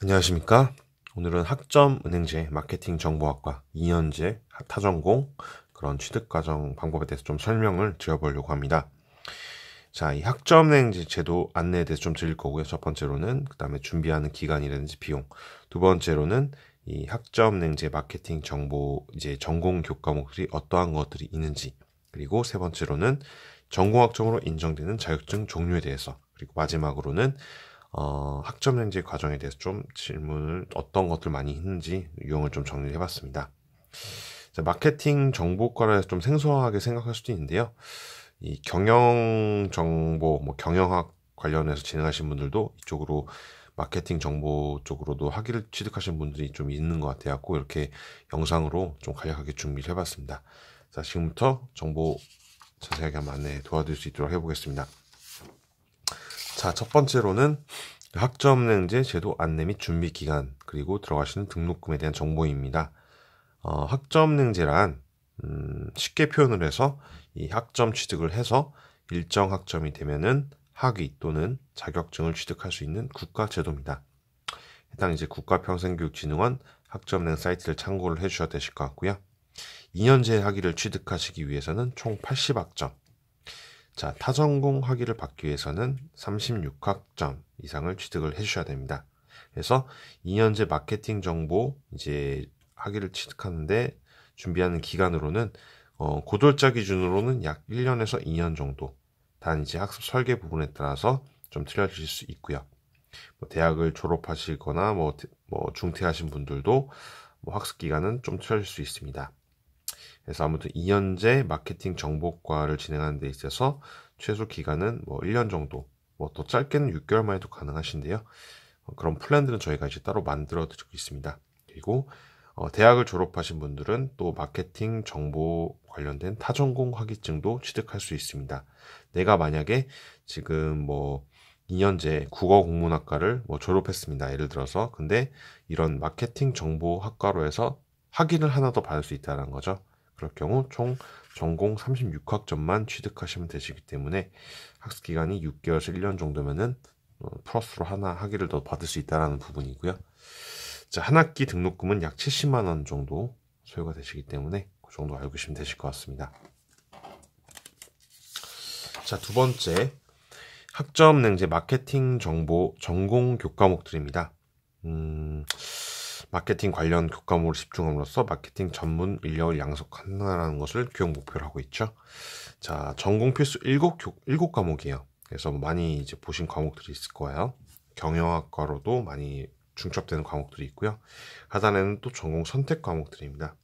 안녕하십니까? 오늘은 학점은행제 마케팅 정보학과 2년제 타전공 그런 취득과정 방법에 대해서 좀 설명을 드려보려고 합니다. 자, 이 학점은행제 제도 안내에 대해서 좀 드릴 거고요. 첫 번째로는 그 다음에 준비하는 기간이라든지 비용, 두 번째로는 이 학점은행제 마케팅 정보 이제 전공 교과목들이 어떠한 것들이 있는지, 그리고 세 번째로는 전공학점으로 인정되는 자격증 종류에 대해서, 그리고 마지막으로는 학점행제 과정에 대해서 좀 질문을 어떤 것들 많이 했는지 유형을 좀 정리를 해봤습니다. 자, 마케팅 정보과라 해서 좀 생소하게 생각할 수도 있는데요. 이 경영 정보, 경영학 관련해서 진행하신 분들도 이쪽으로 마케팅 정보 쪽으로도 학위를 취득하신 분들이 좀 있는 것 같아갖고 이렇게 영상으로 좀 간략하게 준비를 해봤습니다. 자, 지금부터 정보 자세하게 한번 안내 도와드릴 수 있도록 해보겠습니다. 자, 첫 번째로는 학점은행제 제도 안내 및 준비 기간, 그리고 들어가시는 등록금에 대한 정보입니다. 학점은행제란 쉽게 표현을 해서 이 학점 취득을 해서 일정 학점이 되면은 학위 또는 자격증을 취득할 수 있는 국가 제도입니다. 해당 이제 국가평생교육진흥원 학점은행 사이트를 참고를 해주셔야 되실 것 같고요. 2년제 학위를 취득하시기 위해서는 총 80학점, 자, 타전공 학위를 받기 위해서는 36학점 이상을 취득을 해주셔야 됩니다. 그래서 2년제 마케팅 정보 이제 학위를 취득하는데 준비하는 기간으로는 고졸자 기준으로는 약 1년에서 2년 정도. 단 이제 학습 설계 부분에 따라서 좀 틀려질 수 있고요. 대학을 졸업하시거나 중퇴하신 분들도 학습 기간은 좀 틀려질 수 있습니다. 그래서 아무튼 2년제 마케팅 정보과를 진행하는 데 있어서 최소 기간은 1년 정도, 더 짧게는 6개월만 해도 가능하신데요. 그런 플랜들은 저희가 이제 따로 만들어 드리고 있습니다. 그리고 대학을 졸업하신 분들은 또 마케팅 정보 관련된 타전공 학위증도 취득할 수 있습니다. 내가 만약에 지금 2년제 국어국문학과를 졸업했습니다. 예를 들어서. 근데 이런 마케팅 정보학과로 해서 학위를 하나 더 받을 수 있다는 거죠. 그럴 경우 총 전공 36학점만 취득하시면 되시기 때문에 학습기간이 6개월에서 1년 정도면은 플러스로 하나 학위를 더 받을 수 있다는 부분이고요. 자, 한 학기 등록금은 약 70만 원 정도 소요가 되시기 때문에 그 정도 알고 계시면 되실 것 같습니다. 자, 두 번째, 학점은행제 마케팅 정보 전공 교과목들입니다. 마케팅 관련 교과목을 집중함으로써 마케팅 전문 인력을 양성한다는 것을 교육 목표로 하고 있죠. 자, 전공 필수 7과목이에요. 그래서 많이 이제 보신 과목들이 있을 거예요. 경영학과로도 많이 중첩되는 과목들이 있고요. 하단에는 또 전공 선택 과목들입니다.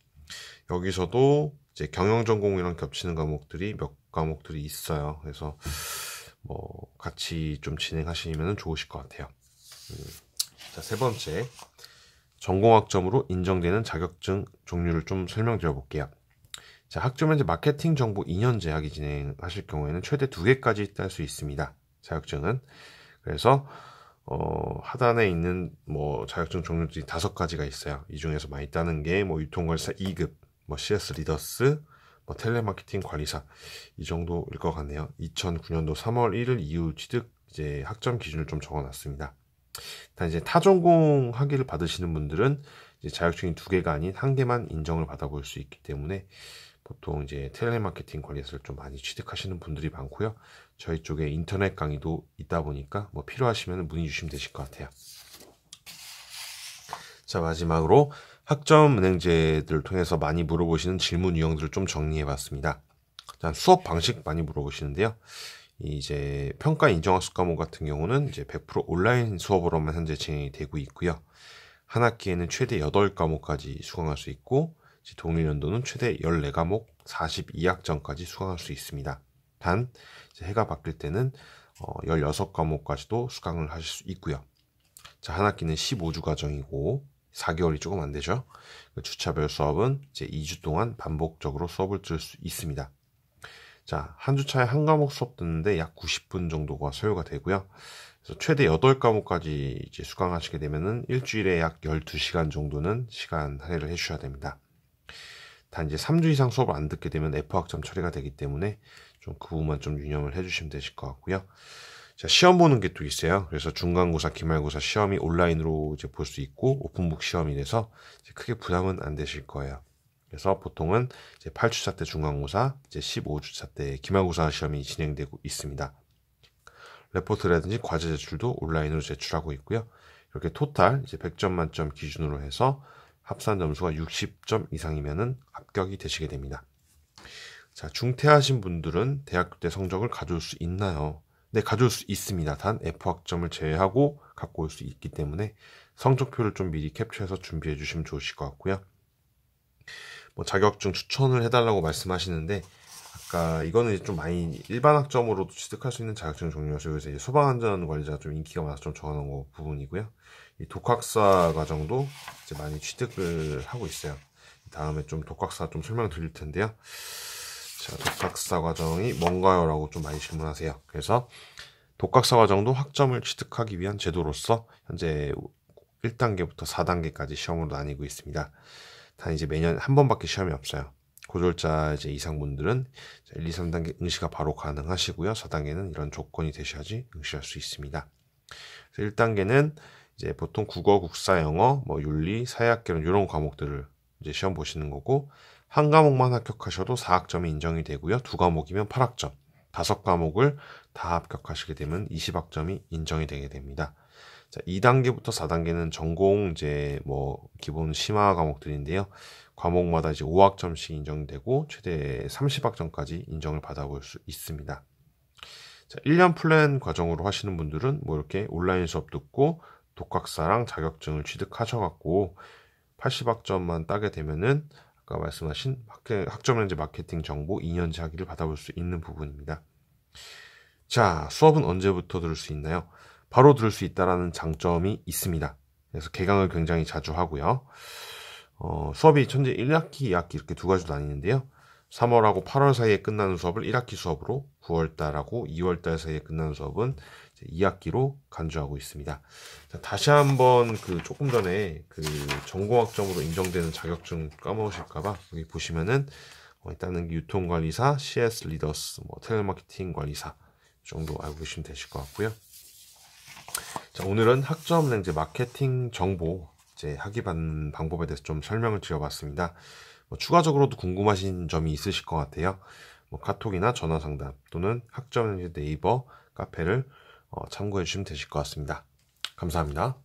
여기서도 이제 경영 전공이랑 겹치는 과목들이 몇 과목들이 있어요. 그래서 같이 좀 진행하시면 좋으실 것 같아요. 자, 세 번째, 전공학점으로 인정되는 자격증 종류를 좀 설명드려 볼게요. 자, 학점은행제 마케팅 정보 2년제 학위 진행하실 경우에는 최대 2개까지 딸 수 있습니다. 자격증은. 그래서 하단에 있는 자격증 종류들이 5가지가 있어요. 이 중에서 많이 따는 게 유통관리사 2급, CS 리더스, 텔레마케팅 관리사 이 정도일 것 같네요. 2009년도 3월 1일 이후 취득 이제 학점 기준을 좀 적어놨습니다. 단 이제 타전공 학위를 받으시는 분들은 이제 자격증이 2개가 아닌 1개만 인정을 받아볼 수 있기 때문에 보통 이제 텔레마케팅 관리사를 좀 많이 취득하시는 분들이 많고요. 저희 쪽에 인터넷 강의도 있다 보니까 필요하시면 문의 주시면 되실 것 같아요. 자, 마지막으로 학점은행제들을 통해서 많이 물어보시는 질문 유형들을 좀 정리해 봤습니다. 수업 방식 많이 물어보시는데요. 이제 평가 인정학습 과목 같은 경우는 이제 100% 온라인 수업으로만 현재 진행이 되고 있고요. 한 학기에는 최대 8과목까지 수강할 수 있고, 동일 연도는 최대 14과목 42학점까지 수강할 수 있습니다. 단 이제 해가 바뀔 때는 16과목까지도 수강을 하실 수 있고요. 자, 한 학기는 15주 과정이고 4개월이 조금 안 되죠. 주차별 수업은 이제 2주 동안 반복적으로 수업을 들을 수 있습니다. 자, 한 주차에 한 과목 수업 듣는데 약 90분 정도가 소요가 되고요. 그래서 최대 8과목까지 이제 수강하시게 되면은 일주일에 약 12시간 정도는 시간 할애를 해주셔야 됩니다. 단 이제 3주 이상 수업을 안 듣게 되면 F학점 처리가 되기 때문에 좀 그 부분만 좀 유념을 해주시면 되실 것 같고요. 자, 시험 보는 게 또 있어요. 그래서 중간고사, 기말고사 시험이 온라인으로 이제 볼 수 있고 오픈북 시험이 돼서 크게 부담은 안 되실 거예요. 그래서 보통은 이제 8주차 때 중간고사, 이제 15주차 때 기말고사 시험이 진행되고 있습니다. 레포트라든지 과제 제출도 온라인으로 제출하고 있고요. 이렇게 토탈 이제 100점 만점 기준으로 해서 합산 점수가 60점 이상이면은 합격이 되시게 됩니다. 자, 중퇴하신 분들은 대학교 때 성적을 가져올 수 있나요? 네, 가져올 수 있습니다. 단 F학점을 제외하고 갖고 올 수 있기 때문에 성적표를 좀 미리 캡처해서 준비해 주시면 좋으실 것 같고요. 뭐 자격증 추천을 해달라고 말씀하시는데 아까 이거는 좀 많이 일반 학점으로도 취득할 수 있는 자격증 종류여서 그래서 이제 소방안전관리자가 좀 인기가 많아서 좀 적어놓은 거 부분이고요. 이 독학사 과정도 이제 많이 취득을 하고 있어요. 다음에 좀 독학사 좀 설명드릴 텐데요. 자, 독학사 과정이 뭔가요? 라고 좀 많이 질문하세요. 그래서 독학사 과정도 학점을 취득하기 위한 제도로서 현재 1단계부터 4단계까지 시험으로 나뉘고 있습니다. 단 이제 매년 한 번밖에 시험이 없어요. 고졸자 이제 이상분들은 1, 2, 3단계 응시가 바로 가능하시고요. 4단계는 이런 조건이 되셔야지 응시할 수 있습니다. 그래서 1단계는 이제 보통 국어, 국사, 영어, 뭐 윤리, 사회학개론 이런 과목들을 이제 시험 보시는 거고 한 과목만 합격하셔도 4학점이 인정이 되고요. 2과목이면 8학점, 5과목을 다 합격하시게 되면 20학점이 인정이 되게 됩니다. 자, 2단계부터 4단계는 전공 이제 뭐 기본 심화 과목들인데요. 과목마다 이제 5학점씩 인정되고 최대 30학점까지 인정을 받아볼 수 있습니다. 자, 1년 플랜 과정으로 하시는 분들은 뭐 이렇게 온라인 수업 듣고 독학사랑 자격증을 취득하셔갖고 80학점만 따게 되면은 아까 말씀하신 학점연재 마케팅 정보 2년제 학위를 받아볼 수 있는 부분입니다. 자, 수업은 언제부터 들을 수 있나요? 바로 들을 수 있다라는 장점이 있습니다. 그래서 개강을 굉장히 자주 하고요. 수업이 현재 1학기, 2학기 이렇게 두 가지로 나뉘는데요. 3월하고 8월 사이에 끝나는 수업을 1학기 수업으로, 9월달하고 2월달 사이에 끝나는 수업은 2학기로 간주하고 있습니다. 자, 다시 한번 조금 전에 전공학점으로 인정되는 자격증 까먹으실까봐 여기 보시면은 일단은 유통관리사, CS 리더스, 뭐 텔레마케팅 관리사 정도 알고 계시면 되실 것 같고요. 자, 오늘은 학점 이제 마케팅 정보 이제 학위 받는 방법에 대해서 좀 설명을 드려봤습니다. 추가적으로도 궁금하신 점이 있으실 것 같아요. 카톡이나 전화 상담 또는 학점 네이버 카페를 참고해 주시면 되실 것 같습니다. 감사합니다.